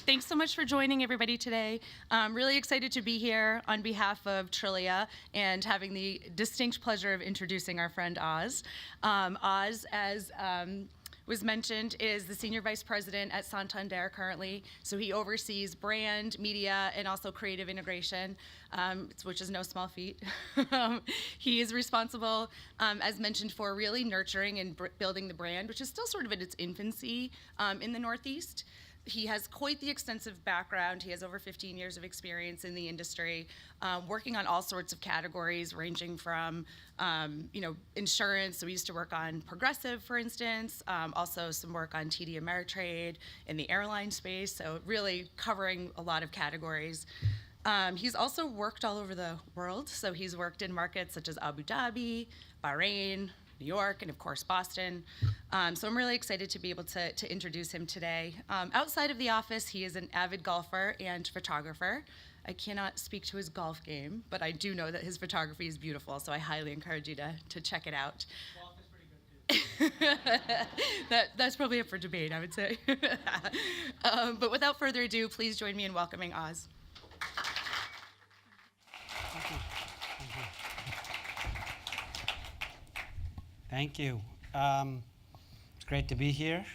Thanks so much for joining everybody today. I'm really excited to be here on behalf of Trillia and having the distinct pleasure of introducing our friend Oz. Oz, as was mentioned, is the Senior Vice President at Santander currently. So he oversees brand, media, and also creative integration, which is no small feat. He is responsible, as mentioned, for really nurturing and building the brand, which is still sort of at its infancy in the Northeast. He has quite the extensive background. He has over 15 years of experience in the industry, working on all sorts of categories, ranging from insurance. So we used to work on Progressive, for instance, also some work on TD Ameritrade in the airline space, so really covering a lot of categories. He's also worked all over the world. So he's worked in markets such as Abu Dhabi, Bahrain, New York, and of course Boston. So I'm really excited to be able to introduce him today. Outside of the office, he is an avid golfer and photographer. I cannot speak to his golf game, but I do know that his photography is beautiful, so I highly encourage you to check it out. Golf is pretty good too. That's probably up for debate, I would say. But without further ado, please join me in welcoming Oz. Thank you. It's great to be here.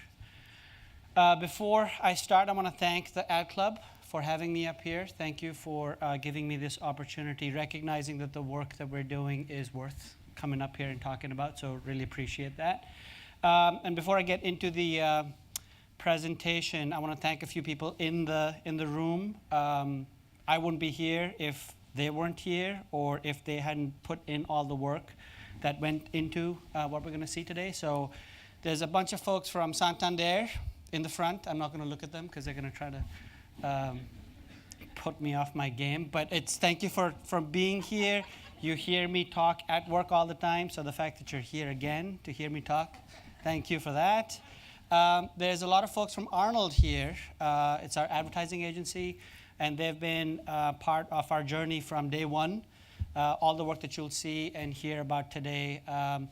Before I start, I want to thank the Ad Club for having me up here. Thank you for giving me this opportunity, recognizing that the work that we're doing is worth coming up here and talking about, so really appreciate that. And before I get into the presentation, I want to thank a few people in the room. I wouldn't be here if they weren't here or if they hadn't put in all the work that went into what we're going to see today. So there's a bunch of folks from Santander in the front. I'm not going to look at them because they're going to try to put me off my game. But it's thank you for being here. You hear me talk at work all the time. So the fact that you're here again to hear me talk, thank you for that. There's a lot of folks from Arnold here. It's our advertising agency. And they've been part of our journey from day one. All the work that you'll see and hear about today,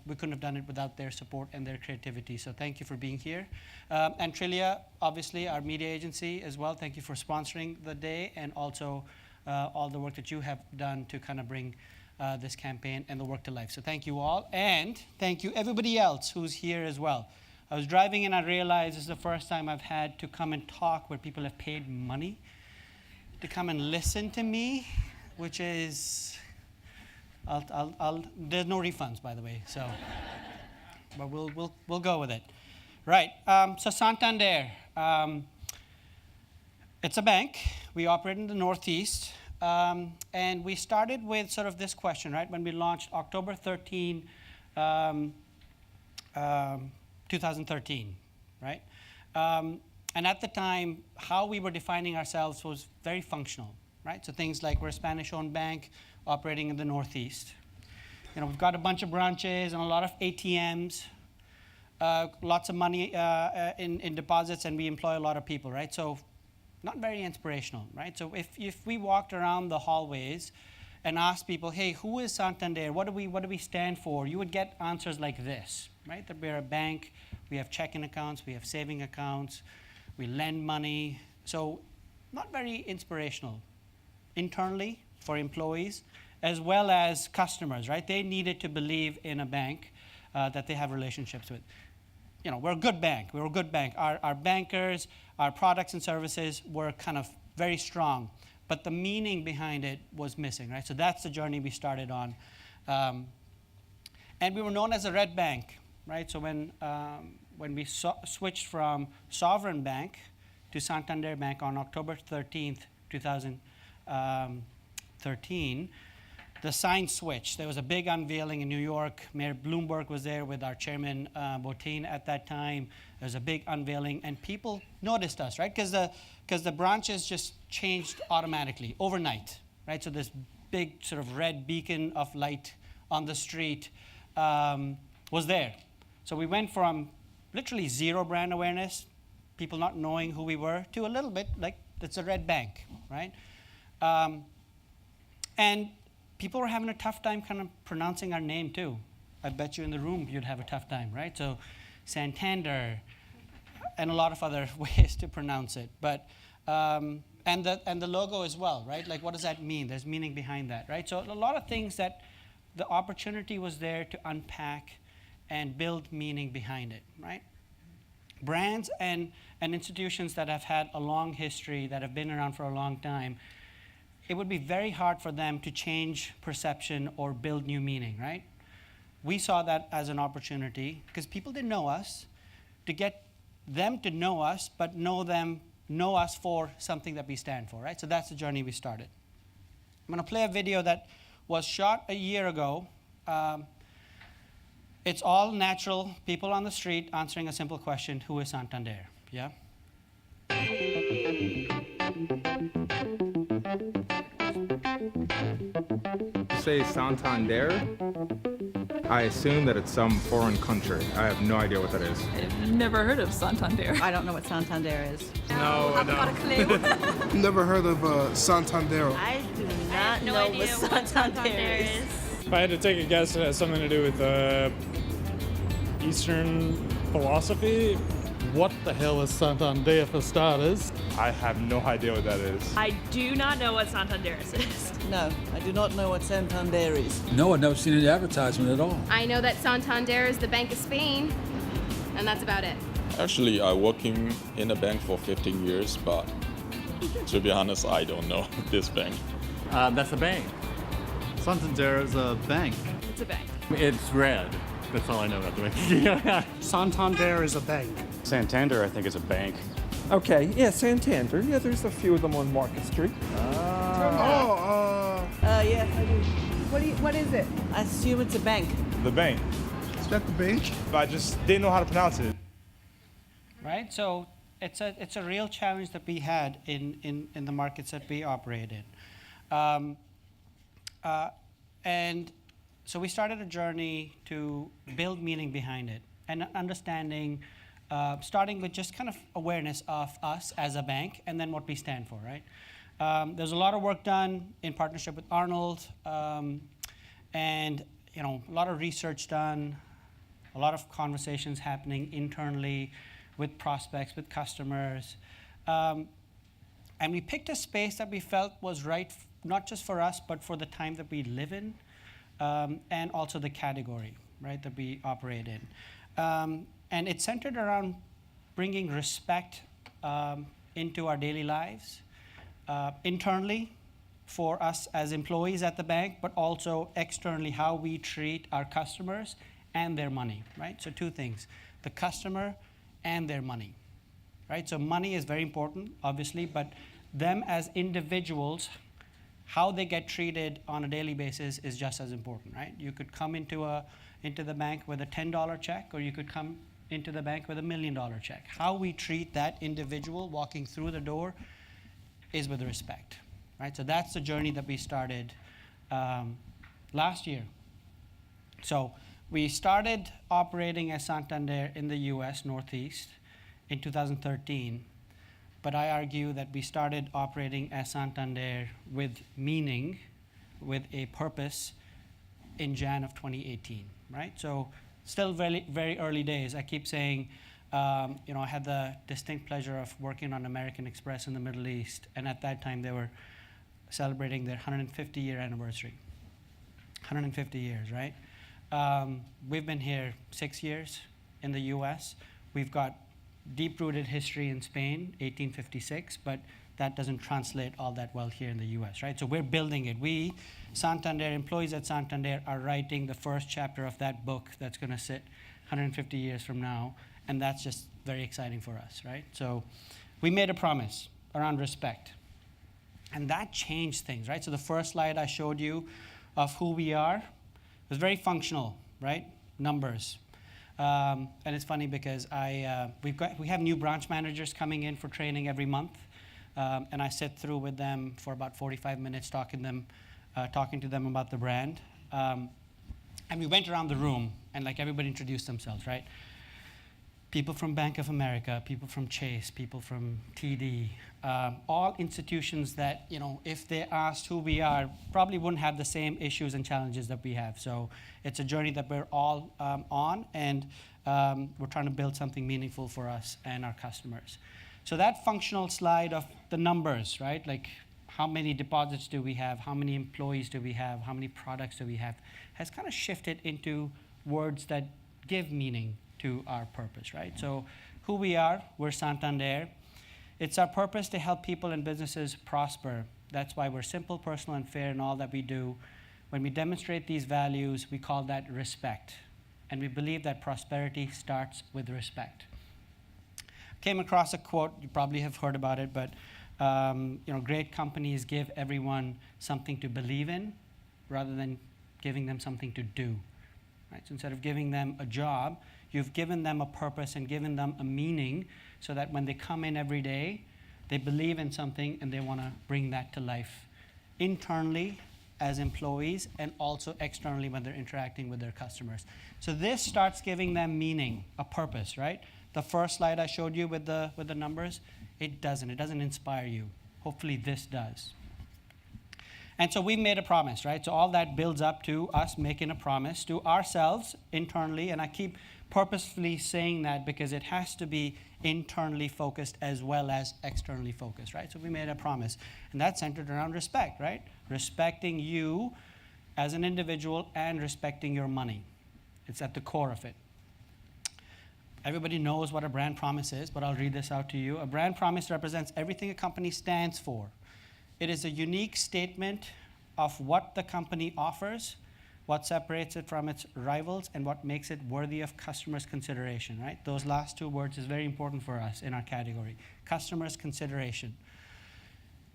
we couldn't have done it without their support and their creativity. So thank you for being here. And Trillia, obviously, our media agency as well. Thank you for sponsoring the day and also all the work that you have done to kind of bring this campaign and the work to life. So thank you all. And thank you everybody else who's here as well. I was driving and I realized this is the first time I've had to come and talk where people have paid money to come and listen to me, which is... there's no refunds, by the way, so, but we'll go with it. Right, so Santander, it's a bank. We operate in the Northeast, and we started with sort of this question, right, when we launched October 13, 2013, right? And at the time, how we were defining ourselves was very functional, right? So things like we're a Spanish-owned bank, operating in the Northeast. We've got a bunch of branches and a lot of ATMs, lots of money in deposits, and we employ a lot of people, right? So not very inspirational, right? So if we walked around the hallways and asked people, hey, who is Santander? What do we stand for? You would get answers like this, right? That we're a bank, we have checking accounts, we have saving accounts, we lend money. So not very inspirational internally for employees, as well as customers, right? They needed to believe in a bank that they have relationships with. We're a good bank. We're a good bank. Our bankers, our products and services were kind of very strong, but the meaning behind it was missing, right? So that's the journey we started on. And we were known as a red bank, right? So when we switched from Sovereign Bank to Santander Bank on October 13th, 2013, the sign switched. There was a big unveiling in New York. Mayor Bloomberg was there with our chairman, Botín, at that time. There was a big unveiling, and people noticed us, right? Because the branches just changed automatically, overnight, right? So this big sort of red beacon of light on the street was there. So we went from literally zero brand awareness, people not knowing who we were, to a little bit like it's a red bank, right? And people were having a tough time kind of pronouncing our name too. I bet you in the room you'd have a tough time, right? So Santander and a lot of other ways to pronounce it. But And the logo as well, right? Like, what does that mean? There's meaning behind that, right? So a lot of things that the opportunity was there to unpack and build meaning behind it, right? Brands and institutions that have had a long history, that have been around for a long time, it would be very hard for them to change perception or build new meaning, right? We saw that as an opportunity because people didn't know us, to get them to know us, but know us for something that we stand for, right? So that's the journey we started. I'm going to play a video that was shot a year ago. It's all natural people on the street answering a simple question: who is Santander? Yeah? Say Santander, I assume that it's some foreign country. I have no idea what that is. I've never heard of Santander. I don't know what Santander is. No, I Haven't got a clue. Never heard of Santander. I do not know what Santander is. If I had to take a guess, it has something to do with Eastern philosophy. What the hell is Santander for starters? I have no idea what that is. I do not know what Santander is. No, I do not know what Santander is. No, I've never seen any advertisement at all. I know that Santander is the Bank of Spain, and that's about it. Actually, I working in a bank for 15 years, but to be honest, I don't know this bank. That's a bank. Santander is a bank. It's a bank. It's red. That's all I know about the bank. Santander is a bank. Santander, I think, is a bank. Okay, yeah, Santander. Yeah, there's a few of them on Market Street. Yes, I do. What is it? I assume it's a bank. The bank. Is that the bank? I just didn't know how to pronounce it. Right? So it's a real challenge that we had in the markets that we operate in. And so we started a journey to build meaning behind it and understanding, starting with just kind of awareness of us as a bank and then what we stand for, right? There's a lot of work done in partnership with Arnold, and a lot of research done, a lot of conversations happening internally with prospects, with customers. And we picked a space that we felt was right, not just for us, but for the time that we live in, and also the category, right, that we operate in. And it's centered around bringing respect into our daily lives, internally for us as employees at the bank, but also externally how we treat our customers and their money, right? So two things, the customer and their money, right? So money is very important, obviously, but them as individuals, how they get treated on a daily basis is just as important, right? You could come into the bank with a $10 check, or you could come into the bank with $1 million check. How we treat that individual walking through the door is with respect, right? So that's the journey that we started last year. So we started operating as Santander in the US Northeast in 2013, but I argue that we started operating as Santander with meaning, with a purpose in Jan of 2018, right? So still very, very early days. I keep saying, I had the distinct pleasure of working on American Express in the Middle East, and at that time they were celebrating their 150-year anniversary. 150 years, right? We've been here 6 years in the US. We've got deep-rooted history in Spain, 1856, but that doesn't translate all that well here in the US, right? So we're building it. We, Santander, employees at Santander, are writing the first chapter of that book that's going to sit 150 years from now, and that's just very exciting for us, right? So we made a promise around respect, and that changed things, right? So the first slide I showed you of who we are was very functional, right? Numbers. And it's funny because we have new branch managers coming in for training every month, and I sit through with them for about 45 minutes talking to them about the brand. And we went around the room and everybody introduced themselves, right? People from Bank of America, people from Chase, people from TD, all institutions that, if they asked who we are, probably wouldn't have the same issues and challenges that we have. So it's a journey that we're all on, and we're trying to build something meaningful for us and our customers. So that functional slide of the numbers, right? Like how many deposits do we have? How many employees do we have? How many products do we have? Has kind of shifted into words that give meaning to our purpose, right? So who we are, we're Santander. It's our purpose to help people and businesses prosper. That's why we're simple, personal, and fair in all that we do. When we demonstrate these values, we call that respect. And we believe that prosperity starts with respect. Came across a quote, you probably have heard about it, but great companies give everyone something to believe in rather than giving them something to do. Right? So instead of giving them a job, you've given them a purpose and given them a meaning so that when they come in every day, they believe in something and they want to bring that to life internally as employees and also externally when they're interacting with their customers. So this starts giving them meaning, a purpose, right? The first slide I showed you with the numbers, it doesn't inspire you. Hopefully this does. And so we made a promise, right? So all that builds up to us making a promise to ourselves internally, and I keep purposefully saying that because it has to be internally focused as well as externally focused, right? So we made a promise, and that's centered around respect, right? Respecting you as an individual and respecting your money. It's at the core of it. Everybody knows what a brand promise is, but I'll read this out to you. A brand promise represents everything a company stands for. It is a unique statement of what the company offers, what separates it from its rivals, and what makes it worthy of customers' consideration, right? Those last two words is very important for us in our category. Customers' consideration.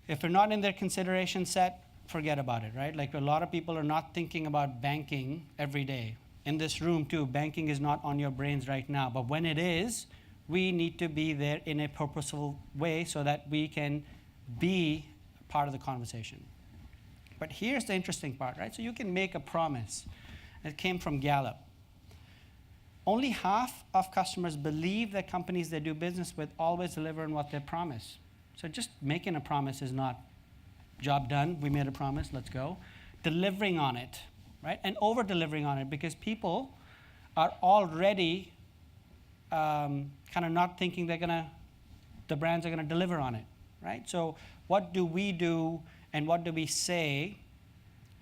If we're not in their consideration set, forget about it, right? Like a lot of people are not thinking about banking every day. In this room too, banking is not on your brains right now, but when it is, we need to be there in a purposeful way so that we can be part of the conversation. But here's the interesting part, right? So you can make a promise. It came from Gallup. Only half of customers believe that companies they do business with always deliver on what they promise. So just making a promise is not job done, we made a promise, let's go. Delivering on it, right? And over-delivering on it, because people are already kind of not thinking the brands are gonna deliver on it, right? So what do we do and what do we say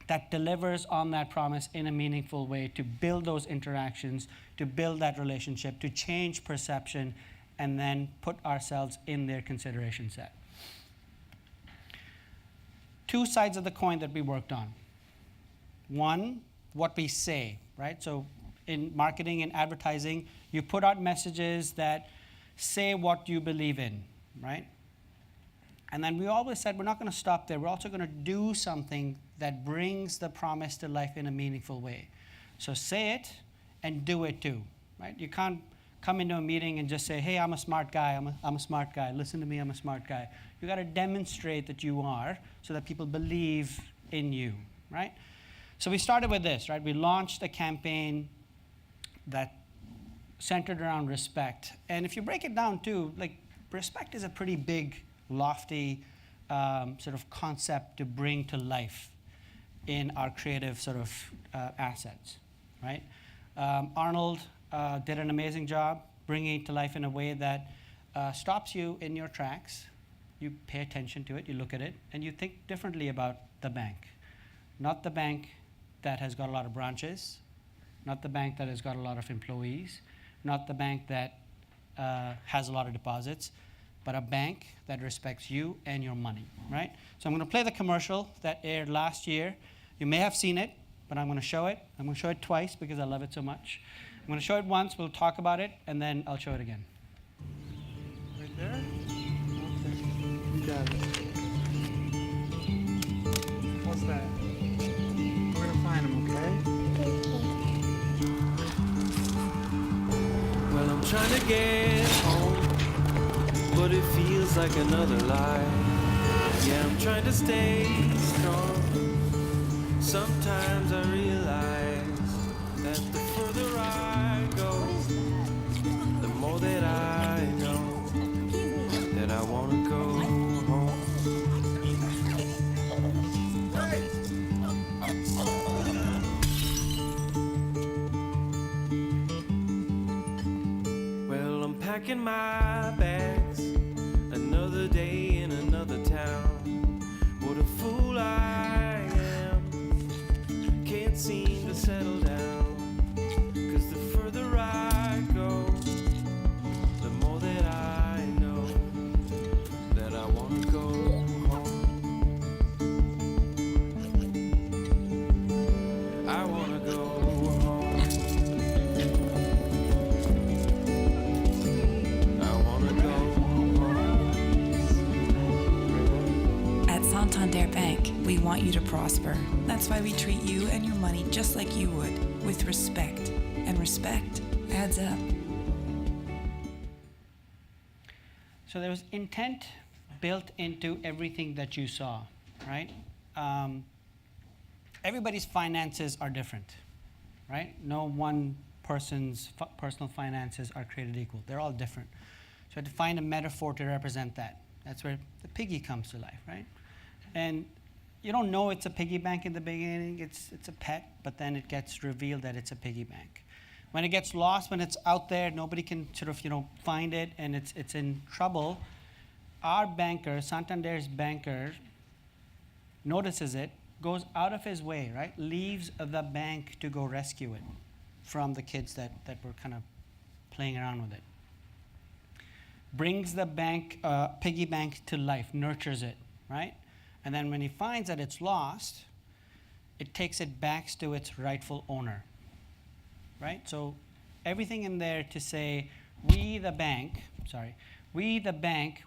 that delivers on that promise in a meaningful way to build those interactions, to build that relationship, to change perception, and then put ourselves in their consideration set? Two sides of the coin that we worked on. One, what we say, right? So in marketing and advertising, you put out messages that say what you believe in, right? And then we always said we're not going to stop there. We're also going to do something that brings the promise to life in a meaningful way. So say it and do it too, right? You can't come into a meeting and just say, hey, I'm a smart guy, I'm a smart guy, listen to me, I'm a smart guy. You got to demonstrate that you are so that people believe in you, right? So we started with this, right? We launched a campaign that centered around respect. And if you break it down too, like respect is a pretty big, lofty sort of concept to bring to life in our creative sort of assets, right? Arnold did an amazing job bringing it to life in a way that stops you in your tracks. You pay attention to it, you look at it, and you think differently about the bank. Not the bank that has got a lot of branches, not the bank that has got a lot of employees, not the bank that has a lot of deposits, but a bank that respects you and your money, right? So I'm going to play the commercial that aired last year. You may have seen it, but I'm going to show it. I'm going to show it twice because I love it so much. I'm going to show it once, we'll talk about it, and then I'll show it again. Right there? Okay. You got it. What's that? We're going to find him, okay? Well, I'm trying to get home, but it feels like another lie. Yeah, I'm trying to stay strong. Sometimes I realize that the further I go, the more that I know that I want to go home. Well, I'm packing my bags, Another day in another town. What a fool I am. Can't seem to settle down. 'Cause the further I go, the more that I know that I wanna go home. I wanna go home. I wanna go home. At Santander Bank, we want you to prosper. That's why we treat you and your money just like you would, with respect. And respect adds up. So there was intent built into everything that you saw, right? Everybody's finances are different, right? No one person's personal finances are created equal. They're all different. So I had to find a metaphor to represent that. That's where the piggy comes to life, right? And you don't know it's a piggy bank in the beginning. It's a pet, but then it gets revealed that it's a piggy bank. When it gets lost, when it's out there, nobody can sort of find it, and it's in trouble. Our banker, Santander's banker, notices it, goes out of his way, right? Leaves the bank to go rescue it from the kids that were kind of playing around with it. Brings the bank, piggy bank to life, nurtures it, right? And then when he finds that it's lost, it takes it back to its rightful owner, right? So everything in there to say, we the bank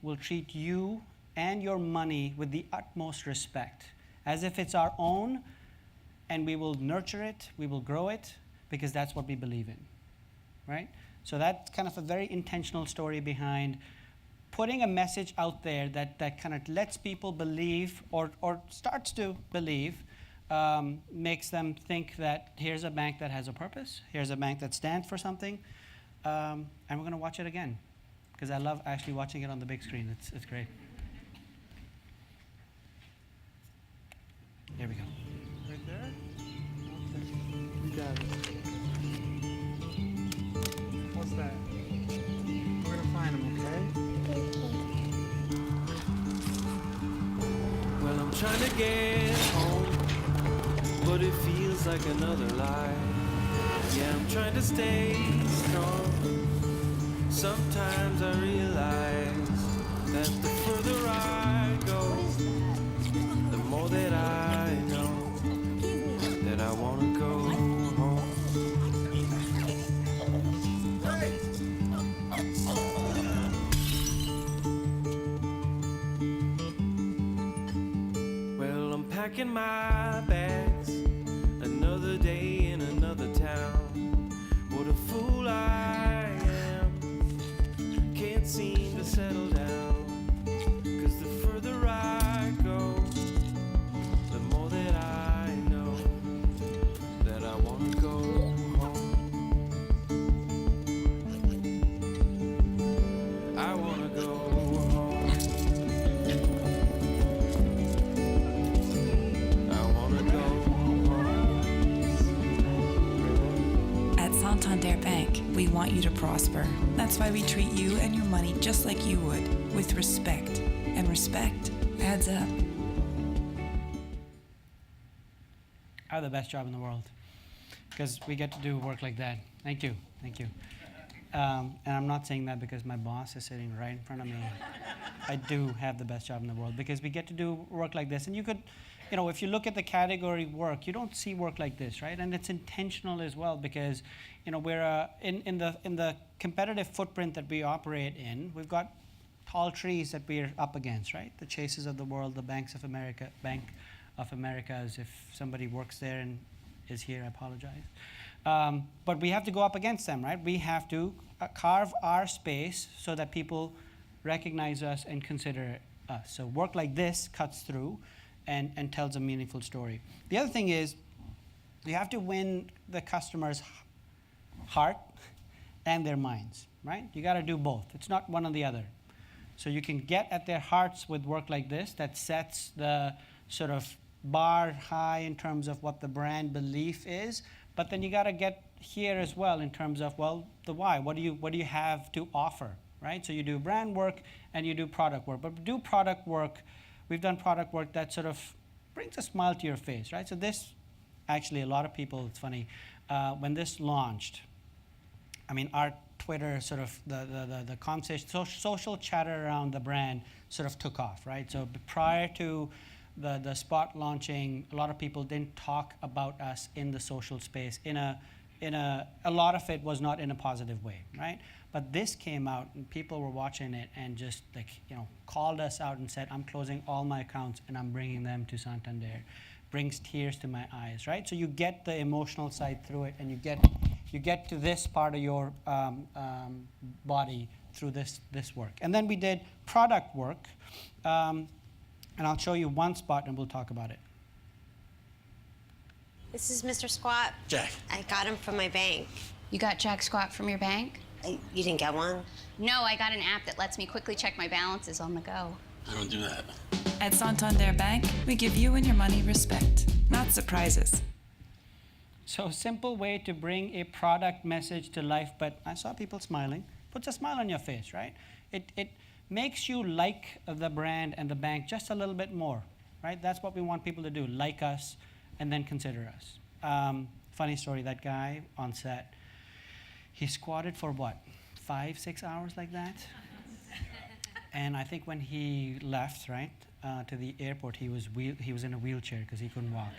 will treat you and your money with the utmost respect, as if it's our own, and we will nurture it, we will grow it, because that's what we believe in, right? So that's kind of a very intentional story behind putting a message out there that kind of lets people believe, or starts to believe, makes them think that here's a bank that has a purpose, here's a bank that stands for something, and we're going to watch it again, because I love actually watching it on the big screen. It's great. Here we go. Right there? Okay. You got it. What's that? We're gonna find him, okay? Well, I'm trying to get home, but it feels like another lie. Yeah, I'm trying to stay strong. Sometimes I realize that the further I go, the more that I know that I want to go home. Well, I'm packing my bags, another day in another town. What a fool I am, can't seem to settle down. 'Cause the further I go, the more that I know that I want to go home. I want to go home. I want to go home. At Santander Bank, we want you to prosper. That's why we treat you and your money just like you would, with respect. And respect adds up. I have the best job in the world, because we get to do work like that. Thank you. And I'm not saying that because my boss is sitting right in front of me. I do have the best job in the world, because we get to do work like this. And you could, if you look at the category work, you don't see work like this, right? And it's intentional as well, because we're in the competitive footprint that we operate in, we've got tall trees that we're up against, right? The Chases of the world, the Bank of Americas. If somebody works there and is here, I apologize. But we have to go up against them, right? We have to carve our space so that people recognize us and consider us. So work like this cuts through and tells a meaningful story. The other thing is, you have to win the customer's heart and their minds, right? You got to do both. It's not one or the other. So you can get at their hearts with work like this that sets the sort of bar high in terms of what the brand belief is, but then you got to get here as well in terms of, well, the why. What do you have to offer, right? So you do brand work and you do product work. But do product work, we've done product work that sort of brings a smile to your face, right? So this, actually, a lot of people, it's funny, when this launched, I mean, our Twitter sort of, the conversation, social chatter around the brand sort of took off, right? So prior to the spot launching, a lot of people didn't talk about us in the social space. A lot of it was not in a positive way, right? But this came out and people were watching it and just like, called us out and said, I'm closing all my accounts and I'm bringing them to Santander. Brings tears to my eyes, right? So you get the emotional side through it, and you get to this part of your body through this work. And then we did product work, and I'll show you one spot and we'll talk about it. This is Mr. Squat. Jack. I got him from my bank. You got Jack Squat from your bank? You didn't get one? No, I got an app that lets me quickly check my balances on the go. I don't do that. At Santander Bank, we give you and your money respect, not surprises. So simple way to bring a product message to life, but I saw people smiling. Puts a smile on your face, right? It makes you like the brand and the bank just a little bit more, right? That's what we want people to do, like us and then consider us. Funny story, that guy on set, he squatted for what, 5-6 hours like that? And I think when he left, right, to the airport, he was in a wheelchair because he couldn't walk.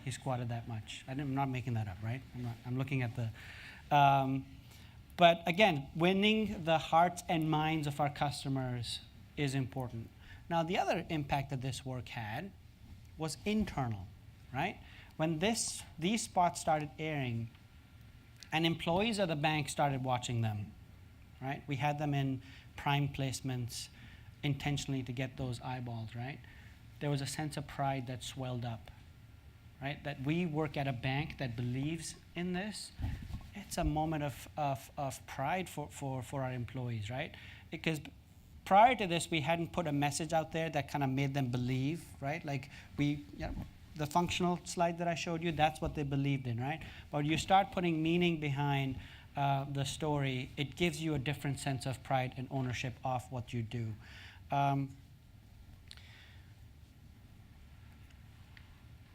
He squatted that much. I'm not making that up, right? I'm looking at the. But again, winning the hearts and minds of our customers is important. Now, the other impact that this work had was internal, right? When these spots started airing, and employees of the bank started watching them, right? We had them in prime placements intentionally to get those eyeballs, right? There was a sense of pride that swelled up, right? That we work at a bank that believes in this. It's a moment of pride for our employees, right? Because prior to this, we hadn't put a message out there that kind of made them believe, right? Like the functional slide that I showed you, that's what they believed in, right? But you start putting meaning behind the story, it gives you a different sense of pride and ownership of what you do. And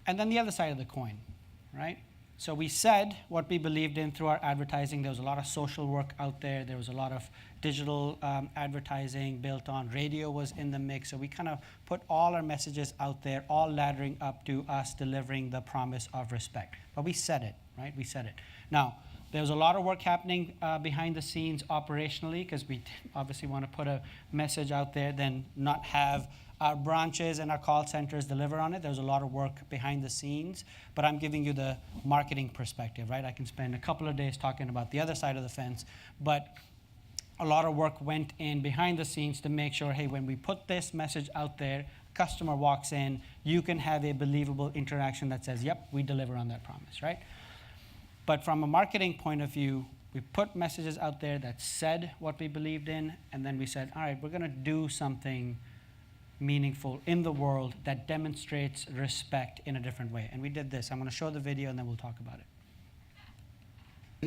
then the other side of the coin, right? So we said what we believed in through our advertising. There was a lot of social work out there. There was a lot of digital advertising built on. Radio was in the mix. So we kind of put all our messages out there, all laddering up to us delivering the promise of respect. But we said it, right? We said it. Now, there was a lot of work happening behind the scenes operationally because we obviously want to put a message out there, then not have our branches and our call centers deliver on it. There's a lot of work behind the scenes, but I'm giving you the marketing perspective, right? I can spend a couple of days talking about the other side of the fence, but a lot of work went in behind the scenes to make sure, hey, when we put this message out there, customer walks in, you can have a believable interaction that says, yep, we deliver on that promise, right? But from a marketing point of view, we put messages out there that said what we believed in, and then we said, all right, we're going to do something meaningful in the world that demonstrates respect in a different way. And we did this. I'm going to show the video, and then we'll talk about it.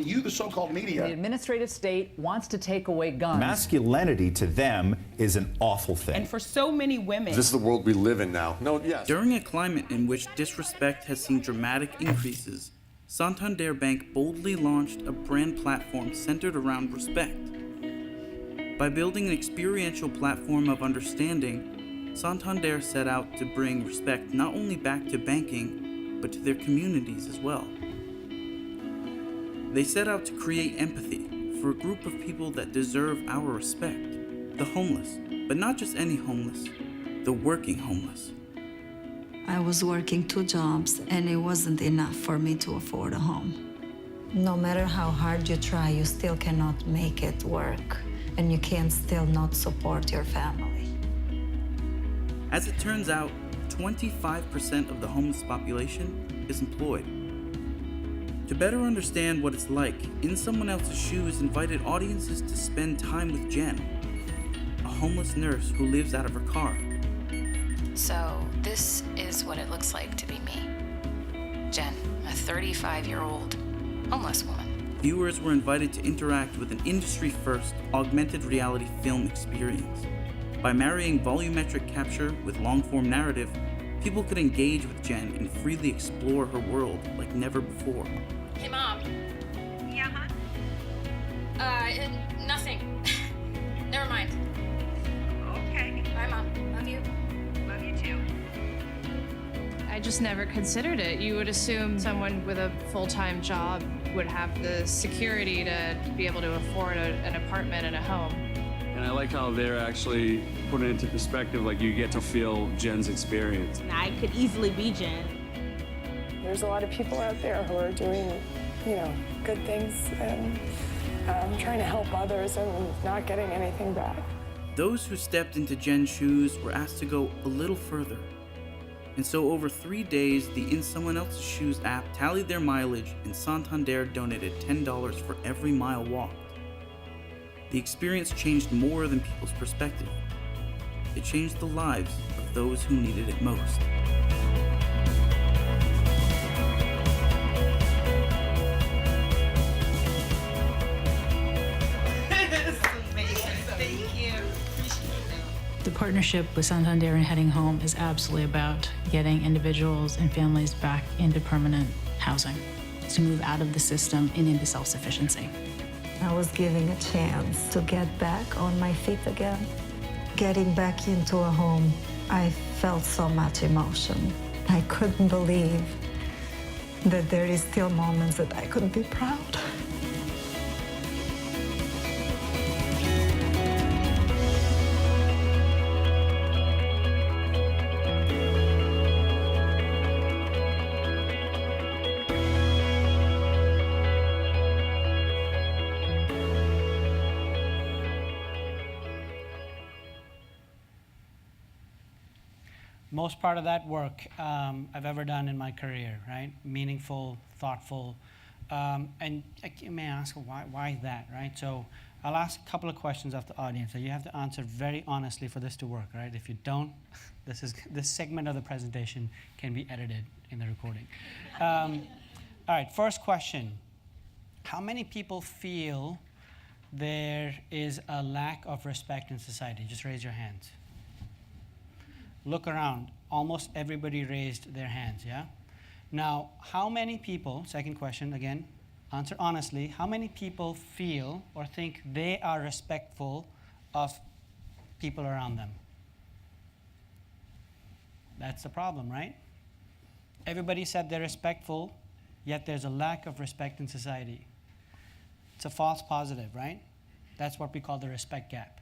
You, the so-called media. The administrative state wants to take away guns. Masculinity to them is an awful thing. And for so many women. This is the world we live in now. No, yes. During a climate in which disrespect has seen dramatic increases, Santander Bank boldly launched a brand platform centered around respect. By building an experiential platform of understanding, Santander set out to bring respect not only back to banking, but to their communities as well. They set out to create empathy for a group of people that deserve our respect, the homeless, but not just any homeless, the working homeless. I was working 2 jobs, and it wasn't enough for me to afford a home. No matter how hard you try, you still cannot make it work, and you can still not support your family. As it turns out, 25% of the homeless population is employed. To better understand what it's like, In Someone Else's Shoes invited audiences to spend time with Jen, a homeless nurse who lives out of her car. So this is what it looks like to be me. Jen, a 35-year-old homeless woman. viewers were invited to interact with an industry-first augmented reality film experience. By marrying volumetric capture with long-form narrative, people could engage with Jen and freely explore her world like never before. Hey, Mom. Yeah, huh? Nothing. Never mind. Okay. Bye, Mom. Love you. Love you too. I just never considered it. You would assume someone with a full-time job would have the security to be able to afford an apartment and a home. And I like how they're actually putting it into perspective, like you get to feel Jen's experience. I could easily be Jen. There's a lot of people out there who are doing, good things and trying to help others and not getting anything back. Those who stepped into Jen's shoes were asked to go a little further. And so over 3 days, the In Someone Else's Shoes app tallied their mileage, and Santander donated $10 for every mile walked. The experience changed more than people's perspective. It changed the lives of those who needed it most. The partnership with Santander and Heading Home is absolutely about getting individuals and families back into permanent housing, to move out of the system and into self-sufficiency. I was given a chance to get back on my feet again. Getting back into a home, I felt so much emotion. I couldn't believe that there is still moments that I could be proud. Most part of that work I've ever done in my career, right? Meaningful, thoughtful, and you may ask, why that, right? So I'll ask a couple of questions of the audience that you have to answer very honestly for this to work, right? If you don't, this segment of the presentation can be edited in the recording. All right, first question. How many people feel there is a lack of respect in society? Just raise your hands. Look around. Almost everybody raised their hands, yeah? Now, how many people, second question again, answer honestly, how many people feel or think they are respectful of people around them? That's the problem, right? Everybody said they're respectful, yet there's a lack of respect in society. It's a false positive, right? That's what we call the respect gap.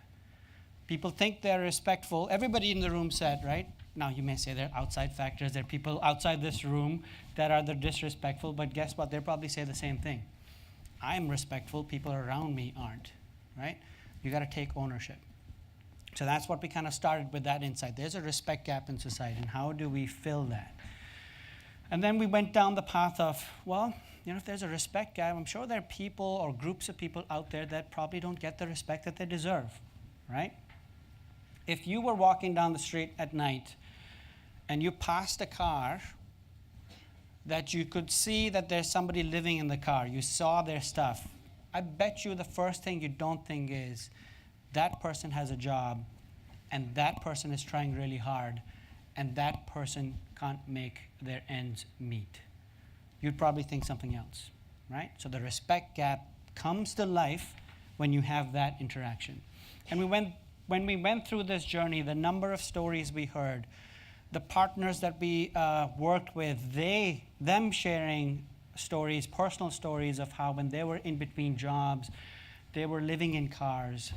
People think they're respectful. Everybody in the room said, right? Now you may say there are outside factors. There are people outside this room that are the disrespectful, but guess what? They'll probably say the same thing. I'm respectful, people around me aren't, right? You gotta take ownership. So that's what we kind of started with that insight. There's a respect gap in society, and how do we fill that? And then we went down the path of, well, if there's a respect gap, I'm sure there are people or groups of people out there that probably don't get the respect that they deserve, right? If you were walking down the street at night and you passed a car that you could see that there's somebody living in the car, you saw their stuff, I bet you the first thing you don't think is that person has a job and that person is trying really hard and that person can't make their ends meet. You'd probably think something else, right? So the respect gap comes to life when you have that interaction. And when we went through this journey, the number of stories we heard, the partners that we worked with, them sharing stories, personal stories of how when they were in between jobs, they were living in cars.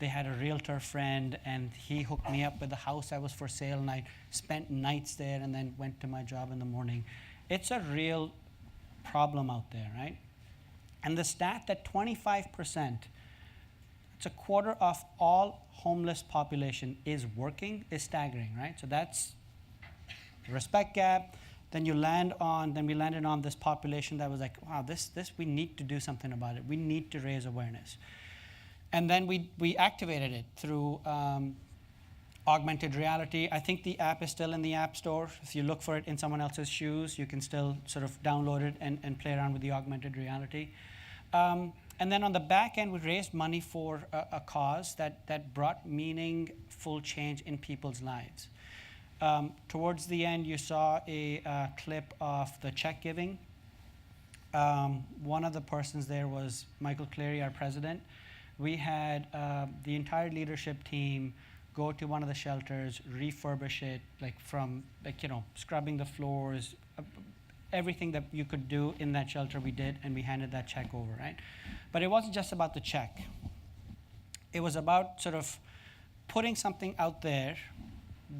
They had a realtor friend, and he hooked me up with a house that was for sale, and I spent nights there and then went to my job in the morning. It's a real problem out there, right? And the stat that 25%, it's a quarter of all homeless population is working, is staggering, right? So that's the respect gap. Then we landed on this population that was like, wow, this we need to do something about it. We need to raise awareness. And then we activated it through augmented reality. I think the app is still in the App Store. If you look for it in someone else's shoes, you can still sort of download it and play around with the augmented reality. And then on the back end, we raised money for a cause that brought meaningful change in people's lives. Towards the end, you saw a clip of the check giving. One of the persons there was Michael Cleary, our president. We had the entire leadership team go to one of the shelters, refurbish it, scrubbing the floors, everything that you could do in that shelter we did, and we handed that check over, right? But it wasn't just about the check. It was about sort of putting something out there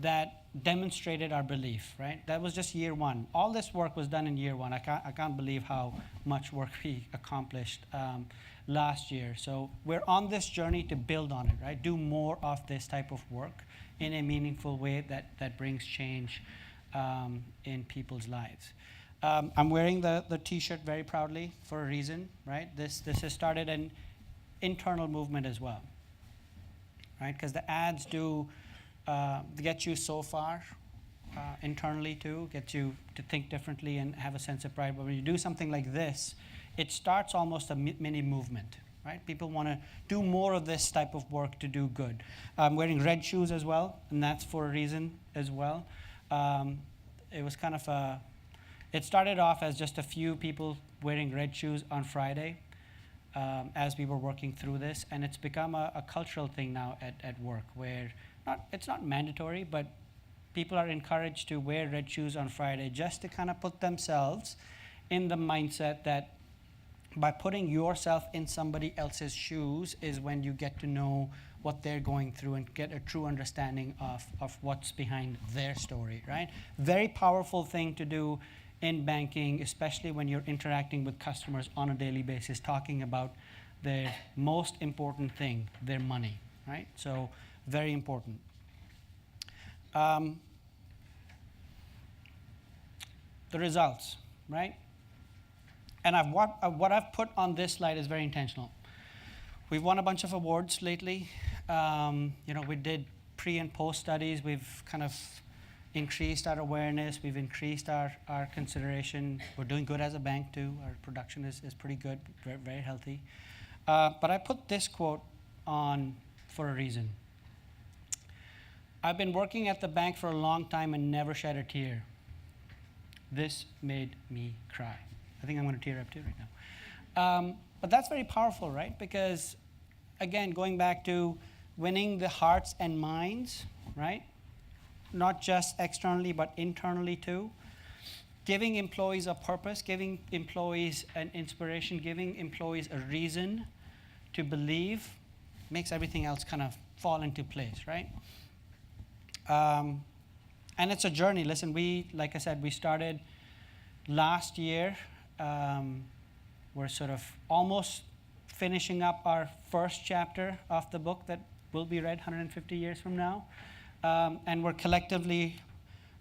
that demonstrated our belief, right? That was just year one. All this work was done in year one. I can't believe how much work we accomplished last year. So we're on this journey to build on it, right? Do more of this type of work in a meaningful way that brings change in people's lives. I'm wearing the T-shirt very proudly for a reason, right? This has started an internal movement as well, right? Because the ads do get you so far internally too, get you to think differently and have a sense of pride. But when you do something like this, it starts almost a mini movement, right? People want to do more of this type of work to do good. I'm wearing red shoes as well, and that's for a reason as well. It was kind of it started off as just a few people wearing red shoes on Friday as we were working through this, and it's become a cultural thing now at work where it's not mandatory, but people are encouraged to wear red shoes on Friday just to kind of put themselves in the mindset that by putting yourself in somebody else's shoes is when you get to know what they're going through and get a true understanding of what's behind their story, right? Very powerful thing to do in banking, especially when you're interacting with customers on a daily basis, talking about their most important thing, their money, right? So very important. The results, right? And what I've put on this slide is very intentional. We've won a bunch of awards lately. We did pre and post studies. We've kind of increased our awareness. We've increased our consideration. We're doing good as a bank too. Our production is pretty good, very, very healthy. But I put this quote on for a reason. I've been working at the bank for a long time and never shed a tear. This made me cry. I think I'm going to tear up too right now. But that's very powerful, right? Because, again, going back to winning the hearts and minds, right? Not just externally, but internally too. Giving employees a purpose, giving employees an inspiration, giving employees a reason to believe makes everything else kind of fall into place, right? And it's a journey. Listen, like I said, we started last year. We're sort of almost finishing up our first chapter of the book that will be read 150 years from now. And we're collectively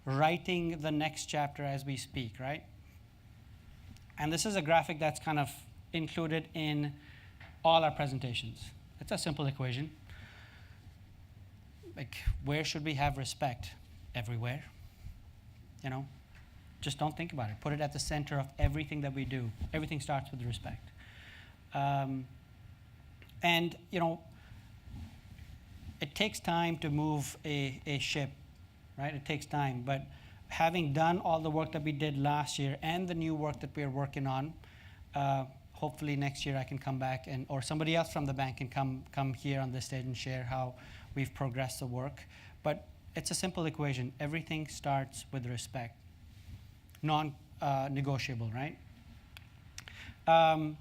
writing the next chapter as we speak, right? And this is a graphic that's kind of included in all our presentations. It's a simple equation. Like, where should we have respect? Everywhere. Just don't think about it. Put it at the center of everything that we do. Everything starts with respect. And it takes time to move a ship, right? It takes time. But having done all the work that we did last year and the new work that we're working on, hopefully next year I can come back or somebody else from the bank can come here on this stage and share how we've progressed the work. But it's a simple equation. Everything starts with respect. Non-negotiable, right? And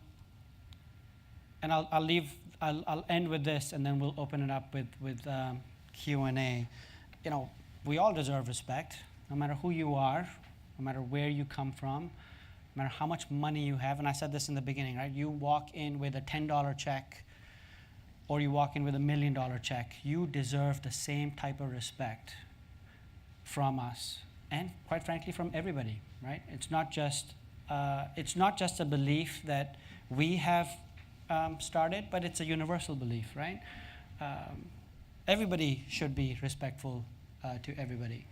I'll end with this, and then we'll open it up with Q&A. We all deserve respect, no matter who you are, no matter where you come from, no matter how much money you have. And I said this in the beginning, right? You walk in with a $10 check, or you walk in with $1 million check. You deserve the same type of respect from us, and quite frankly, from everybody, right? It's not just a belief that we have started, but it's a universal belief, right? Everybody should be respectful to everybody.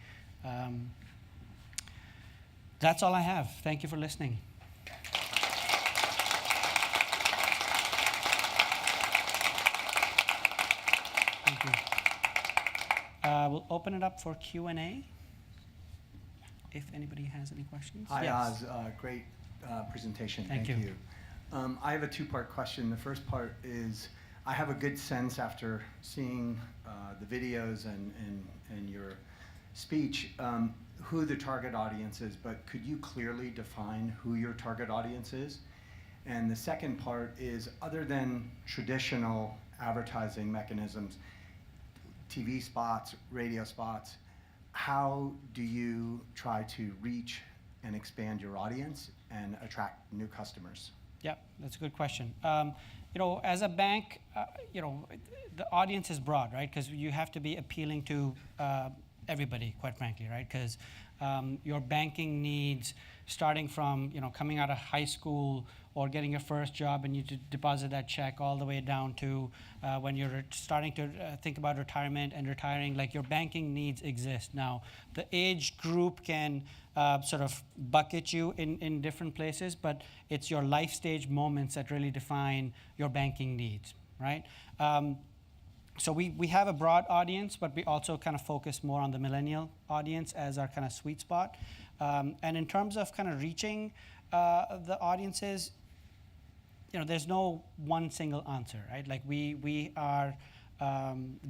That's all I have. Thank you for listening. We'll open it up for Q&A. If anybody has any questions. Hi, Yes. Oz. Great presentation. Thank you. I have a two-part question. The first part is, I have a good sense after seeing the videos and your speech who the target audience is, but could you clearly define who your target audience is? And the second part is, other than traditional advertising mechanisms, TV spots, radio spots, how do you try to reach and expand your audience and attract new customers? Yeah, that's a good question. As a bank, the audience is broad, right? Because you have to be appealing to everybody, quite frankly, right? Because your banking needs, starting from coming out of high school or getting your first job and you to deposit that check, all the way down to when you're starting to think about retirement and retiring, like your banking needs exist. Now, the age group can sort of bucket you in different places, but it's your life stage moments that really define your banking needs, right? So we have a broad audience, but we also kind of focus more on the millennial audience as our kind of sweet spot. And in terms of kind of reaching the audiences, there's no one single answer, right? Like we are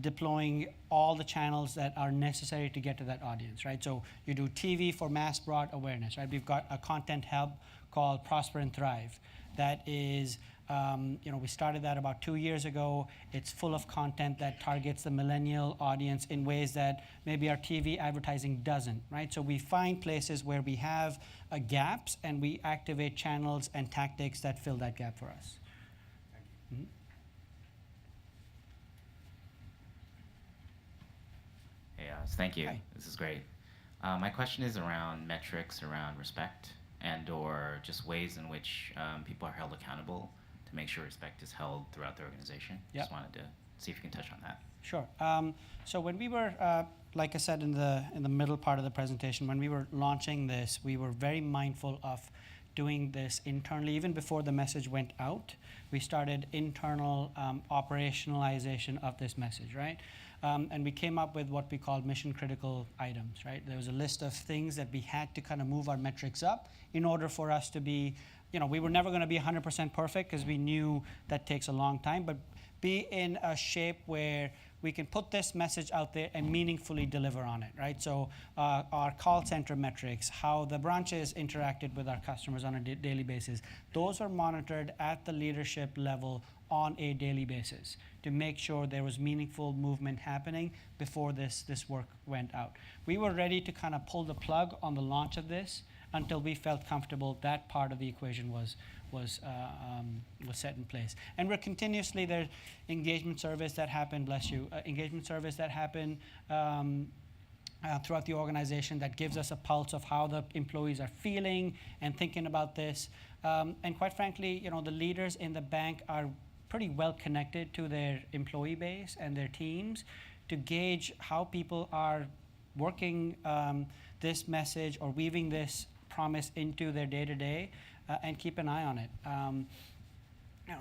deploying all the channels that are necessary to get to that audience, right? So you do TV for mass broad awareness, right? We've got a content hub called Prosper and Thrive that is, we started that about 2 years ago. It's full of content that targets the millennial audience in ways that maybe our TV advertising doesn't, right? So we find places where we have gaps and we activate channels and tactics that fill that gap for us. Thank you. Hey, thank you. Hi. This is great. My question is around metrics, around respect, and/or just ways in which people are held accountable to make sure respect is held throughout the organization. Yep. Just wanted to see if you can touch on that. Sure. So when we were, like I said in the middle part of the presentation, when we were launching this, we were very mindful of doing this internally. Even before the message went out, we started internal operationalization of this message, right? And we came up with what we called mission critical items, right? There was a list of things that we had to kind of move our metrics up in order for us to be, we were never going to be 100% perfect because we knew that takes a long time, but be in a shape where we can put this message out there and meaningfully deliver on it, right? So our call center metrics, how the branches interacted with our customers on a daily basis, those are monitored at the leadership level on a daily basis to make sure there was meaningful movement happening before this work went out. We were ready to kind of pull the plug on the launch of this until we felt comfortable that part of the equation was set in place. And we're continuously, there's engagement surveys that happen, engagement surveys that happen throughout the organization that gives us a pulse of how the employees are feeling and thinking about this. And quite frankly, the leaders in the bank are pretty well connected to their employee base and their teams to gauge how people are working this message or weaving this promise into their day-to-day and keep an eye on it.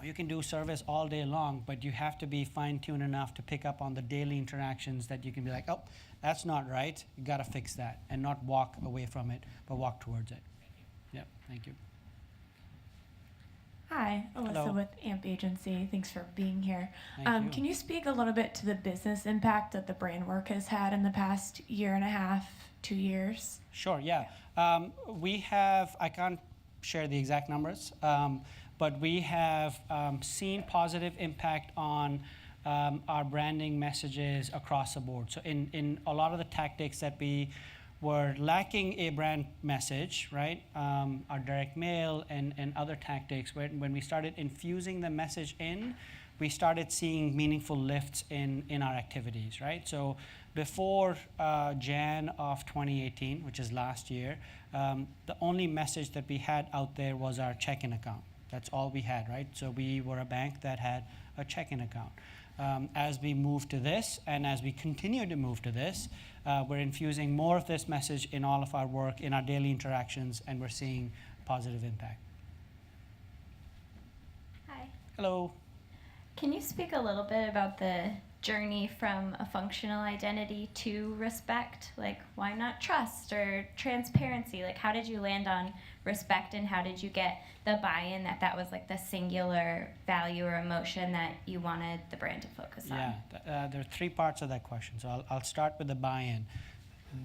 You can do service all day long, but you have to be fine-tuned enough to pick up on the daily interactions that you can be like, oh, that's not right, you gotta fix that, and not walk away from it, but walk towards it. Yeah, thank you. Hi, Alyssa Hello. with AMP Agency. Thanks for being here. Thank you. Can you speak a little bit to the business impact that the brand work has had in the past year and a half, 2 years? Sure, yeah. We have, I can't share the exact numbers, but we have seen positive impact on our branding messages across the board. So in a lot of the tactics that we were lacking a brand message, right? Our direct mail and other tactics, when we started infusing the message in, we started seeing meaningful lifts in our activities, right? So before Jan of 2018, which is last year, the only message that we had out there was our checking account. That's all we had, right? So we were a bank that had a checking account. As we move to this, and as we continue to move to this, we're infusing more of this message in all of our work, in our daily interactions, and we're seeing positive impact. Hi. Hello. Can you speak a little bit about the journey from a functional identity to respect? Like, why not trust or transparency? Like, how did you land on respect, and how did you get the buy-in that that was like the singular value or emotion that you wanted the brand to focus on? Yeah, there are three parts of that question. So I'll start with the buy-in.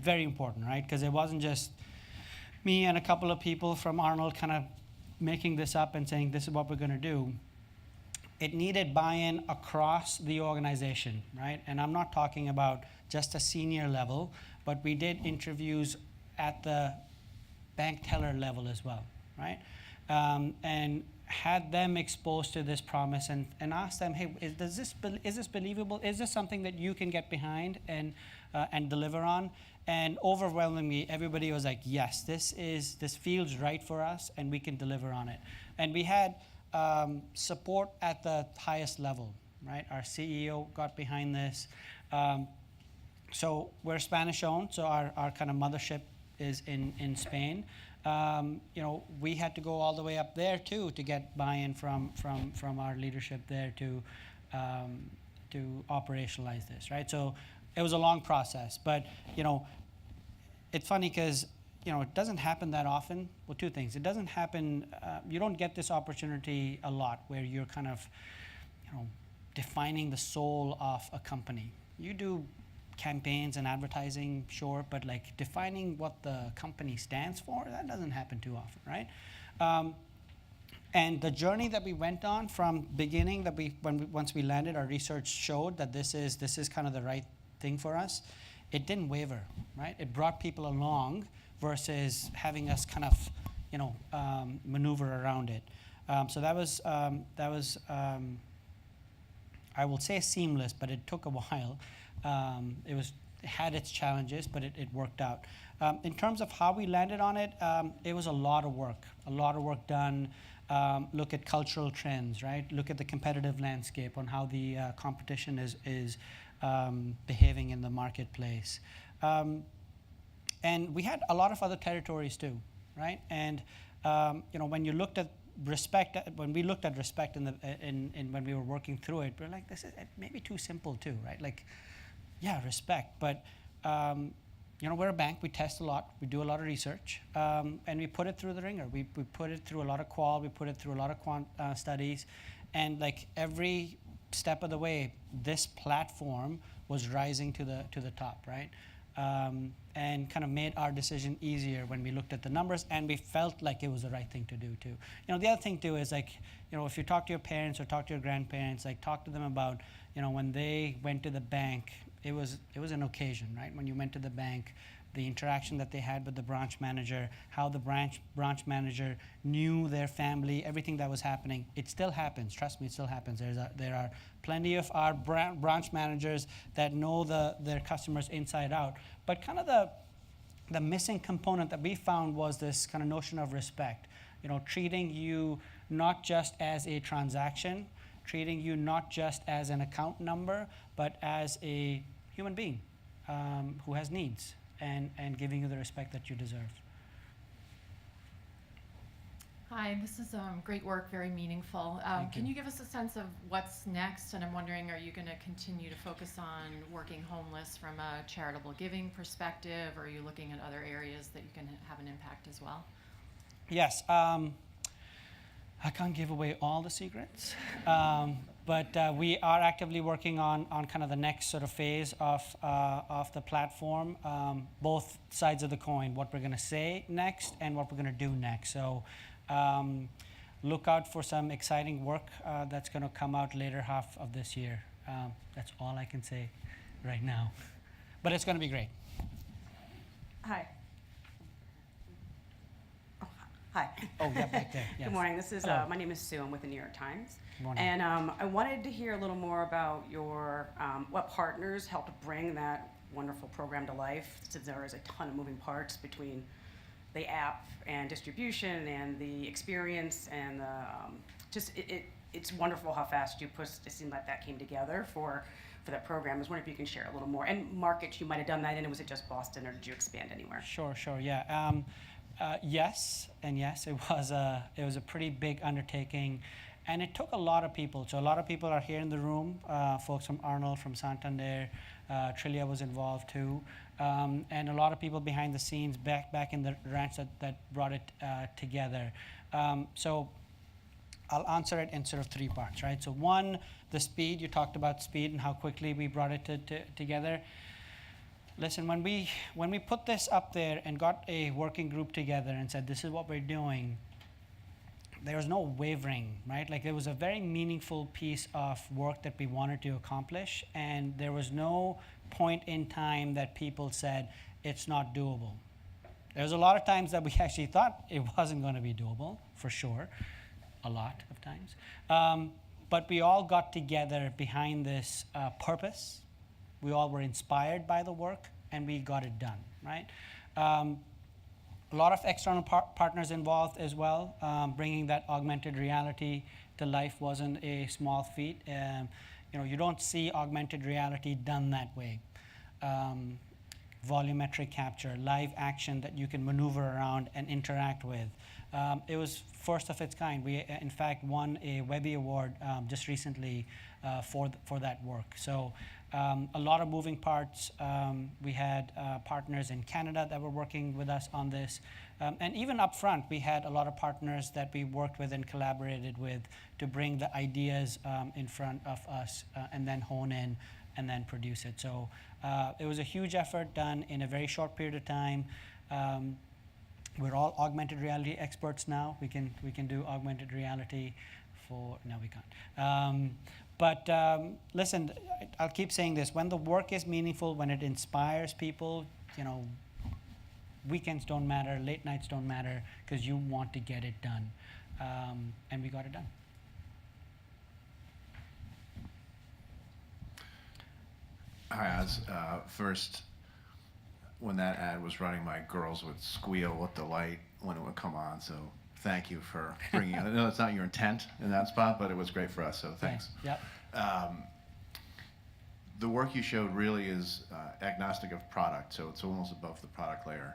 Very important, right? Because it wasn't just me and a couple of people from Arnold kind of making this up and saying, this is what we're going to do. It needed buy-in across the organization, right? And I'm not talking about just a senior level, but we did interviews at the bank teller level as well, right? And had them exposed to this promise and asked them, hey, is this believable? Is this something that you can get behind and deliver on? And overwhelmingly, everybody was like, yes, this feels right for us, and we can deliver on it. And we had support at the highest level, right? Our CEO got behind this. So we're Spanish-owned, so our kind of mothership is in Spain. We had to go all the way up there too to get buy-in from our leadership there to operationalize this, right? So it was a long process, but it's funny because it doesn't happen that often. Well, two things. It doesn't happen. You don't get this opportunity a lot where you're kind of defining the soul of a company. You do campaigns and advertising, sure, but like defining what the company stands for, that doesn't happen too often, right? And the journey that we went on from beginning, that once we landed, our research showed that this is kind of the right thing for us. It didn't waver, right? It brought people along versus having us kind of maneuver around it. So that was I will say seamless, but it took a while. It had its challenges, but it worked out. In terms of how we landed on it, it was a lot of work done. Look at cultural trends, right? Look at the competitive landscape on how the competition is behaving in the marketplace. And we had a lot of other territories too, right? And when you looked at respect, when we looked at respect when we were working through it, we're like, this is maybe too simple too, right? Like, yeah, respect, but we're a bank. We test a lot. We do a lot of research, and we put it through the ringer. We put it through a lot of qual. We put it through a lot of quant studies, and like every step of the way, this platform was rising to the top, right? And kind of made our decision easier when we looked at the numbers, and we felt like it was the right thing to do too. The other thing too is like, if you talk to your parents or talk to your grandparents, like talk to them about, when they went to the bank, it was an occasion, right? When you went to the bank, the interaction that they had with the branch manager, how the branch manager knew their family, everything that was happening. It still happens. Trust me, it still happens. There are plenty of our branch managers that know their customers inside out. But kind of the missing component that we found was this kind of notion of respect. Treating you not just as a transaction, treating you not just as an account number, but as a human being who has needs, and giving you the respect that you deserve. Hi, this is great work, very meaningful. Can you give us a sense of what's next? And I'm wondering, are you going to continue to focus on working homeless from a charitable giving perspective, or are you looking at other areas that you can have an impact as well? Yes. I can't give away all the secrets, but we are actively working on kind of the next sort of phase of the platform, both sides of the coin, what we're going to say next and what we're going to do next. So look out for some exciting work that's going to come out later half of this year. That's all I can say right now, but it's going to be great. Hi. Hi. Oh, yeah, back there. Yes. Good morning. This is my name is Sue. I'm with the New York Times. Good morning. And I wanted to hear a little more about your what partners helped bring that wonderful program to life. Since there is a ton of moving parts between the app and distribution and the experience and it's wonderful how fast you pushed. It seemed like that came together for that program. I was wondering if you can share a little more, and markets you might have done that in. Was it just Boston, or did you expand anywhere? Sure, yeah. Yes, and yes, it was a pretty big undertaking, And it took a lot of people. So a lot of people are here in the room, folks from Arnold, from Santander, Trillia was involved too, and a lot of people behind the scenes back in the ranch that brought it together. So I'll answer it in sort of three parts, right? So one, the speed. You talked about speed and how quickly we brought it together. Listen, when we put this up there and got a working group together and said, this is what we're doing, there was no wavering, right? Like, there was a very meaningful piece of work that we wanted to accomplish, and there was no point in time that people said, it's not doable. There was a lot of times that we actually thought it wasn't going to be doable, for sure, a lot of times. But we all got together behind this purpose. We all were inspired by the work, and we got it done, right? A lot of external partners involved as well. Bringing that augmented reality to life wasn't a small feat. You don't see augmented reality done that way. Volumetric capture, live action that you can maneuver around and interact with. It was first of its kind. We, in fact, won a Webby Award just recently for that work. So a lot of moving parts. We had partners in Canada that were working with us on this. And even up front, we had a lot of partners that we worked with and collaborated with to bring the ideas in front of us and then hone in and then produce it. So it was a huge effort done in a very short period of time. We're all augmented reality experts now. We can do augmented reality for, no, we can't. But listen, I'll keep saying this. When the work is meaningful, when it inspires people, weekends don't matter, late nights don't matter, because you want to get it done. And we got it done. Hi, Oz. First, when that ad was running, my girls would squeal with delight when it would come on, so thank you for bringing it. I know it's not your intent in that spot, but it was great for us, so thanks. Yep. The work you showed really is agnostic of product, so it's almost above the product layer,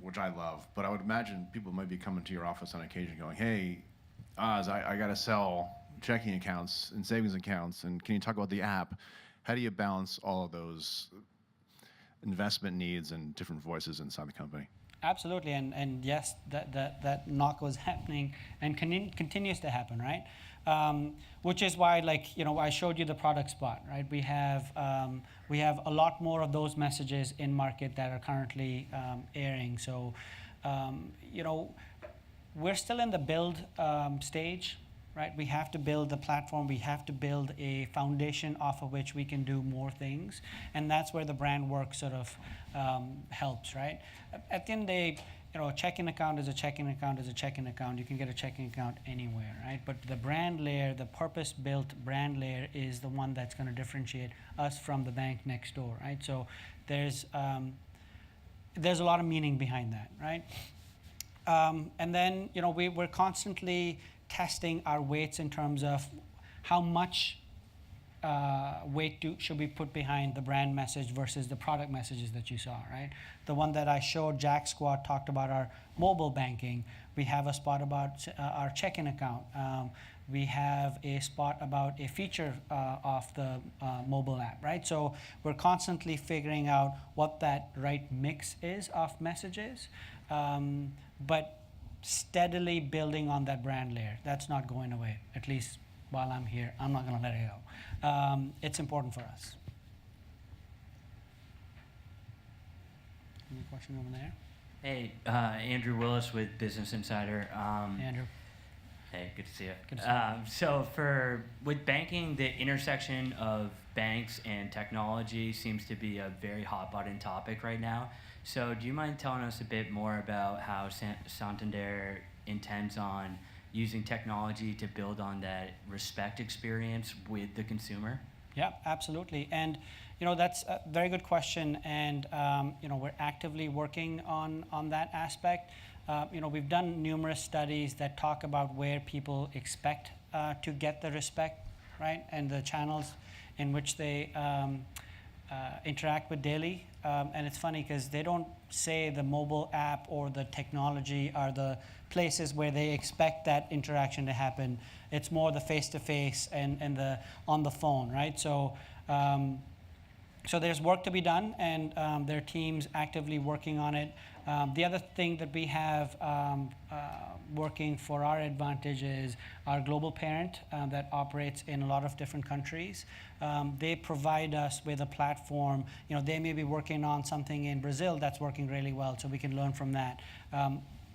which I love. But I would imagine people might be coming to your office on occasion going, hey, Oz, I got to sell checking accounts and savings accounts, and can you talk about the app? How do you balance all of those investment needs and different voices inside the company? Absolutely, and yes, that knock was happening and continues to happen, right? Which is why, I showed you the product spot, right? We have a lot more of those messages in market that are currently airing. So, we're still in the build stage, right? We have to build the platform. We have to build a foundation off of which we can do more things, and that's where the brand work sort of helps, right? At the end of the day, a checking account is a checking account is a checking account. You can get a checking account anywhere, right? But the brand layer, the purpose-built brand layer, is the one that's going to differentiate us from the bank next door, right? So there's a lot of meaning behind that, right? And then we're constantly testing our weights in terms of how much weight should we put behind the brand message versus the product messages that you saw, right? The one that I showed, Jack Squad, talked about our mobile banking. We have a spot about our checking account. We have a spot about a feature of the mobile app, right? So we're constantly figuring out what that right mix is of messages, but steadily building on that brand layer. That's not going away, at least while I'm here. I'm not going to let it go. It's important for us. Any question over there? Hey, Andrew Willis with Business Insider. Andrew. Hey, good to see you. Good to see you. So with banking, the intersection of banks and technology seems to be a very hot button topic right now. So do you mind telling us a bit more about how Santander intends on using technology to build on that respect experience with the consumer? Yeah, absolutely. And that's a very good question. And we're actively working on that aspect. We've done numerous studies that talk about where people expect to get the respect, right, and the channels in which they interact with daily. and it's funny because they don't say the mobile app or the technology are the places where they expect that interaction to happen. It's more the face-to-face and the on the phone, right? So there's work to be done, and there are teams actively working on it. The other thing that we have working for our advantage is our global parent that operates in a lot of different countries. They provide us with a platform. They may be working on something in Brazil that's working really well, so we can learn from that.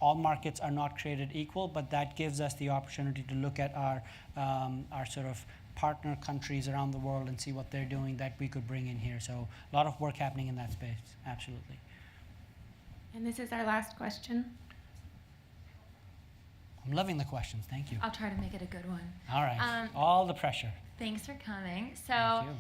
All markets are not created equal, but that gives us the opportunity to look at our sort of partner countries around the world and see what they're doing that we could bring in here. So a lot of work happening in that space, absolutely. And this is our last question. I'm loving the questions, thank you. I'll try to make it a good one. All right, all the pressure. Thanks for coming. So, Thank you.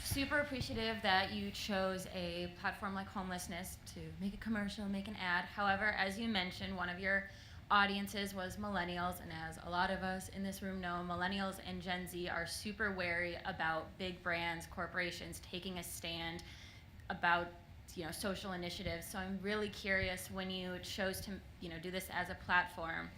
super appreciative that you chose a platform like homelessness to make a commercial, make an ad. However, as you mentioned, one of your audiences was millennials, and as a lot of us in this room know, millennials and Gen Z are super wary about big brands, corporations taking a stand about social initiatives. So I'm really curious, when you chose to do this as a platform,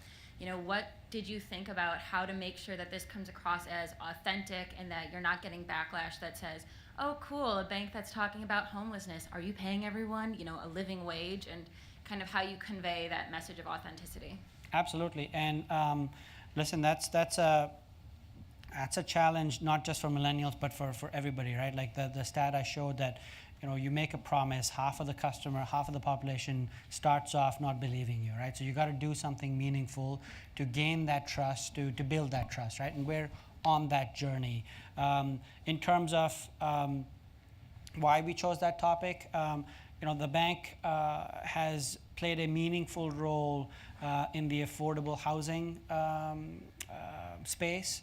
what did you think about how to make sure that this comes across as authentic and that you're not getting backlash that says, oh cool, a bank that's talking about homelessness, are you paying everyone a living wage, and kind of how you convey that message of authenticity? Absolutely, and listen, that's a challenge not just for millennials but for everybody, right? Like the stat I showed that you make a promise, half of the population starts off not believing you, right? So you got to do something meaningful to gain that trust, to build that trust, right? And we're on that journey. In terms of why we chose that topic, the bank has played a meaningful role in the affordable housing space.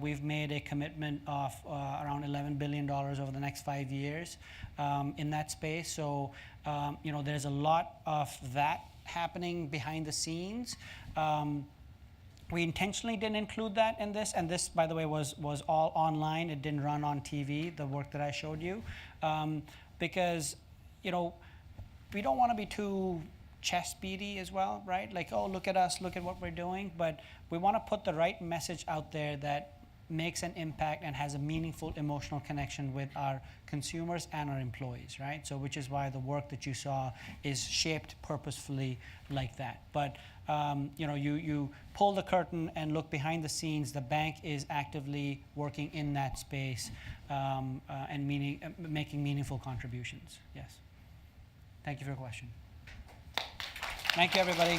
We've made a commitment of around $11 billion over the next 5 years in that space. So, there's a lot of that happening behind the scenes. We intentionally didn't include that in this, and this, by the way, was all online. It didn't run on TV, the work that I showed you, because, we don't want to be too chest beady as well, right? Like, oh, look at us, look at what we're doing. But we want to put the right message out there that makes an impact and has a meaningful emotional connection with our consumers and our employees, right? So, which is why the work that you saw is shaped purposefully like that. But you pull the curtain and look behind the scenes. The bank is actively working in that space and making meaningful contributions. Yes. Thank you for your question. Thank you, everybody.